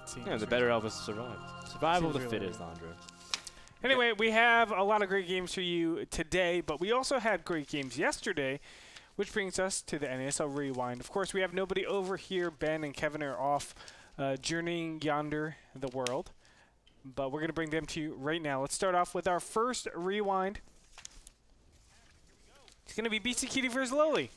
seems. Yeah, the better Elvis survived. Survival of the fittest, Andre. Anyway, we have a lot of great games for you today, but we also had great games yesterday, which brings us to the NASL Rewind. Of course, we have nobody over here. Ben and Kevin are off journeying yonder the world, but we're going to bring them to you right now. Let's start off with our first Rewind. It's going to be BC Kitty versus Loli.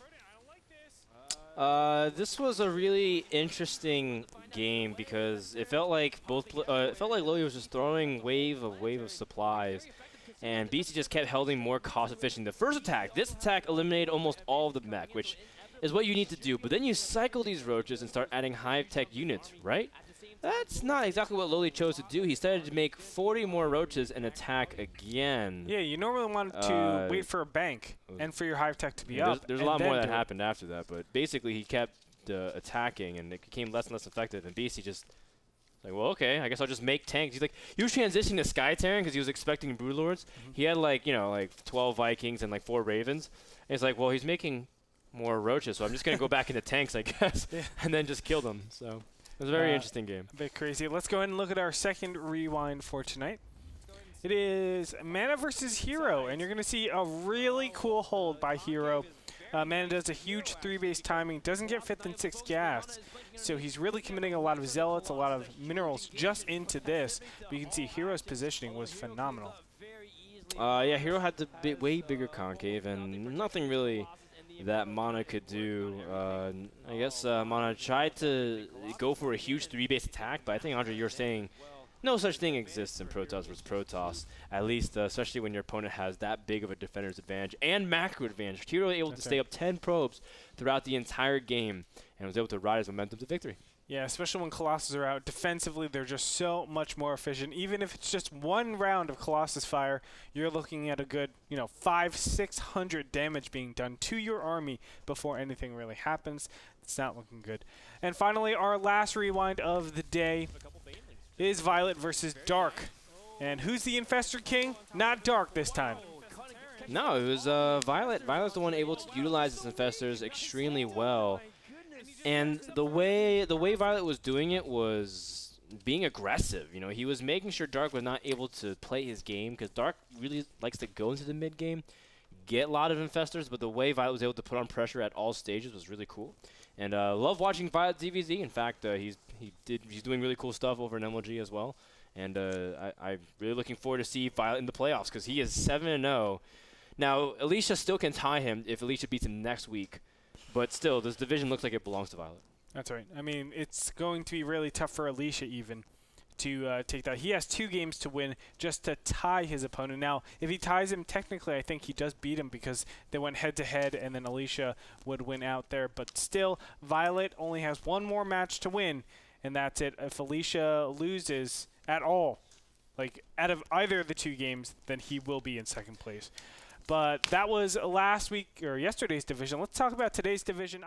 This was a really interesting game because it felt like Loli was just throwing wave of supplies, and BC just kept holding more cost efficient. The first attack, this attack eliminated almost all of the mech, which is what you need to do. But then you cycle these roaches and start adding high-tech units, right? That's not exactly what Loli chose to do. He started to make 40 more roaches and attack again. Yeah, you normally want to wait for a bank and for your hive tech to be up. There's a lot more that happened after that, but basically he kept attacking, and it became less and less effective. And BC just like, well, okay, I guess I'll just make tanks. He's like, he was transitioning to Sky Terran because he was expecting Brood Lords. He had like 12 Vikings and like 4 Ravens. And he's like, well, he's making more roaches, so I'm just gonna go back into tanks, I guess, and then just kill them. So. It was a very interesting game. A bit crazy. Let's go ahead and look at our second Rewind for tonight. It is Mana versus Hero, and you're going to see a really cool hold by Hero. Mana does a huge 3-base timing, doesn't get 5th and 6th gas, so he's really committing a lot of zealots, a lot of minerals just into this. But you can see Hero's positioning was phenomenal. Yeah, Hero had the way bigger concave, and nothing really that Mana could do. I guess Mana tried to go for a huge 3-base attack, but I think, Andre, you're saying no such thing exists in Protoss versus Protoss, at least especially when your opponent has that big of a defender's advantage and macro advantage. Hero was able to stay up 10 probes throughout the entire game and was able to ride his momentum to victory. Yeah, especially when Colossus are out. Defensively, they're just so much more efficient. Even if it's just one round of Colossus fire, you're looking at a good, 500-600 damage being done to your army before anything really happens. It's not looking good. And finally, our last Rewind of the day is Violet versus Dark. And who's the Infestor King? Not Dark this time. No, it was Violet. Violet's the one able to utilize his Infestors extremely well. And the way Violet was doing it was being aggressive. He was making sure Dark was not able to play his game, because Dark really likes to go into the mid game, get a lot of Infestors, but the way Violet was able to put on pressure at all stages was really cool. And love watching Violet DVZ. In fact, he's doing really cool stuff over in MLG as well. And I'm really looking forward to see Violet in the playoffs, because he is 7-0. Now, Alicia still can tie him if Alicia beats him next week. But still, this division looks like it belongs to Violet. That's right. I mean, it's going to be really tough for Alicia even to take that. He has 2 games to win just to tie his opponent. Now, if he ties him, technically I think he does beat him, because they went head-to-head and then Alicia would win out there. But still, Violet only has 1 more match to win, and that's it. If Alicia loses at all, like out of either of the 2 games, then he will be in 2nd place. But that was last week or yesterday's division. Let's talk about today's division.